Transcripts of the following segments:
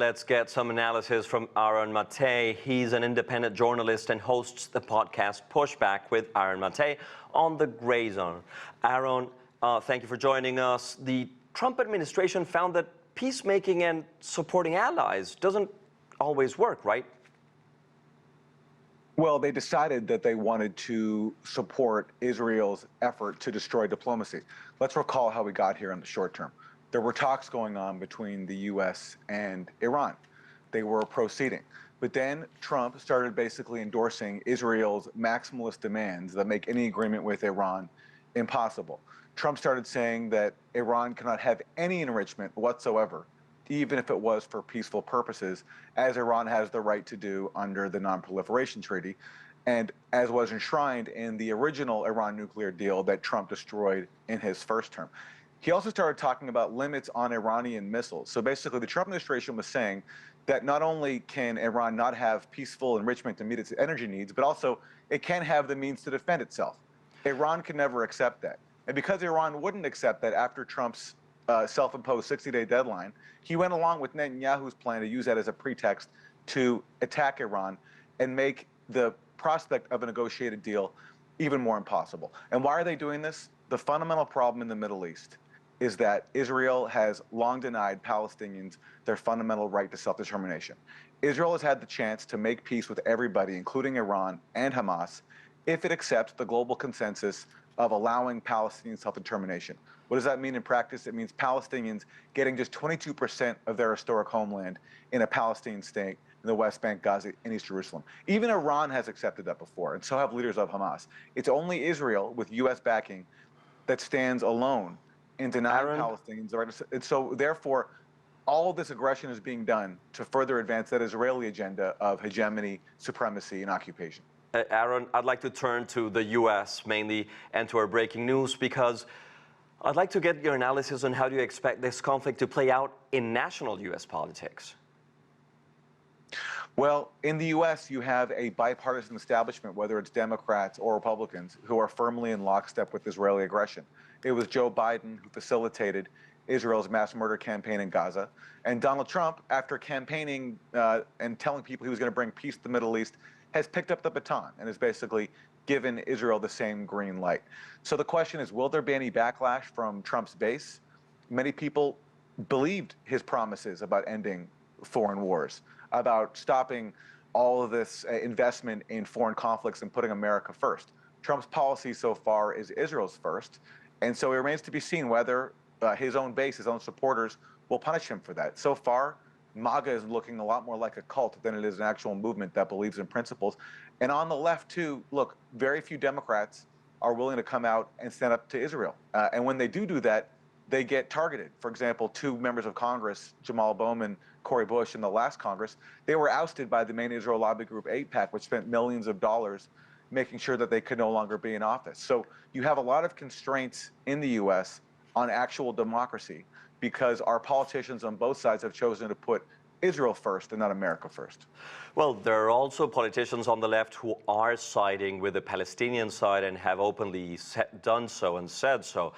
let's get some analysis from Aaron Mate. He's an independent journalist and hosts the podcast Pushback with Aaron Mate on the Gray Zone. Aaron, thank you for joining us. The Trump administration found that peacemaking and supporting allies doesn't always work, right? Well, they decided that they wanted to support Israel's effort to destroy diplomacy. Let's recall how we got here in the short term. There were talks going on between the U.S. and Iran. They were proceeding. But then Trump started basically endorsing Israel's maximalist demands that make any agreement with Iran impossible. Trump started saying that Iran cannot have any enrichment whatsoever, even if it was for peaceful purposes, as Iran has the right to do under the Non-Proliferation Treaty, and as was enshrined in the original Iran nuclear deal that Trump destroyed in his first term. He also started talking about limits on Iranian missiles. So basically, the Trump administration was saying that not only can Iran not have peaceful enrichment to meet its energy needs, but also it can have the means to defend itself. Iran can never accept that. And because Iran wouldn't accept that after Trump's self-imposed 60-day deadline, he went along with Netanyahu's plan to use that as a pretext to attack Iran and make the prospect of a negotiated deal even more impossible. And why are they doing this? The fundamental problem in the Middle East is that Israel has long denied Palestinians their fundamental right to self-determination. Israel has had the chance to make peace with everybody, including Iran and Hamas, if it accepts the global consensus of allowing Palestinian self-determination. What does that mean in practice? It means Palestinians getting just 22% of their historic homeland in a Palestinian state in the West Bank, Gaza, and East Jerusalem. Even Iran has accepted that before, and so have leaders of Hamas. It's only Israel, with U.S. backing, that stands alone in denying Palestinians the right to, and so therefore all of this aggression is being done to further advance that Israeli agenda of hegemony, supremacy, and occupation. Aaron, I'd like to turn to the U.S. mainly and to our breaking news, because I'd like to get your analysis on how do you expect this conflict to play out in national U.S. politics. Well, in the U.S., you have a bipartisan establishment, whether it's Democrats or Republicans, who are firmly in lockstep with Israeli aggression. It was Joe Biden who facilitated Israel's mass murder campaign in Gaza. And Donald Trump, after campaigning and telling people he was going to bring peace to the Middle East, has picked up the baton and has basically given Israel the same green light. So the question is, will there be any backlash from Trump's base? Many people believed his promises about ending foreign wars, about stopping all of this investment in foreign conflicts and putting America first. Trump's policy so far is Israel's first, and so it remains to be seen whether his own base, his own supporters, will punish him for that. So far, MAGA is looking a lot more like a cult than it is an actual movement that believes in principles. And on the left, too, look, very few Democrats are willing to come out and stand up to Israel. And when they do that, they get targeted. For example, 2 members of Congress, Jamal Bowman, Cori Bush, in the last Congress, they were ousted by the main Israel lobby group, AIPAC, which spent millions of dollars making sure that they could no longer be in office. So you have a lot of constraints in the U.S. on actual democracy because our politicians on both sides have chosen to put Israel first and not America first. Well, there are also politicians on the left who are siding with the Palestinian side and have openly done so and said so.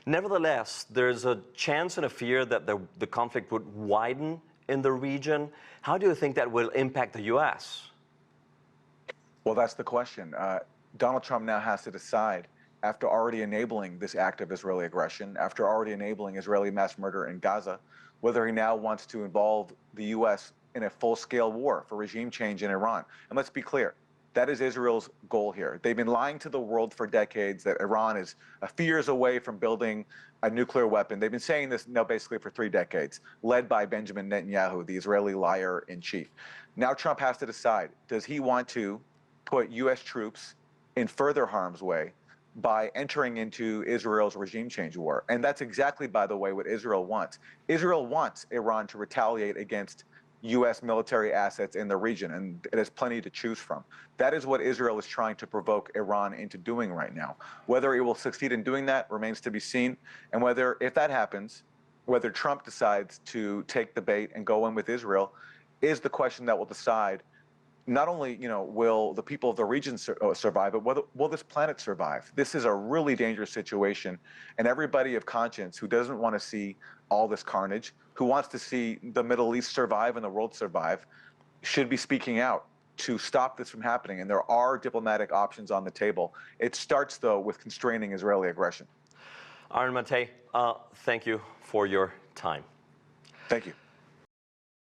Nevertheless, there's a chance and a fear that the conflict would widen in the region. How do you think that will impact the U.S.? Well, that's the question. Donald Trump now has to decide, after already enabling this act of Israeli aggression, after already enabling Israeli mass murder in Gaza, whether he now wants to involve the U.S. in a full-scale war for regime change in Iran. And let's be clear, that is Israel's goal here. They've been lying to the world for decades that Iran is a few years away from building a nuclear weapon. They've been saying this now basically for 3 decades, led by Benjamin Netanyahu, the Israeli liar-in-chief. Now Trump has to decide, does he want to put U.S. troops in further harm's way by entering into Israel's regime change war? And that's exactly, by the way, what Israel wants. Israel wants Iran to retaliate against U.S. military assets in the region, and it has plenty to choose from. That is what Israel is trying to provoke Iran into doing right now. Whether it will succeed in doing that remains to be seen, and whether, if that happens, whether Trump decides to take the bait and go in with Israel is the question that will decide not only, will the people of the region survive, but will this planet survive? This is a really dangerous situation, and everybody of conscience who doesn't want to see all this carnage, who wants to see the Middle East survive and the world survive, should be speaking out to stop this from happening. And there are diplomatic options on the table. It starts, though, with constraining Israeli aggression. Aaron Mate, thank you for your time. Thank you.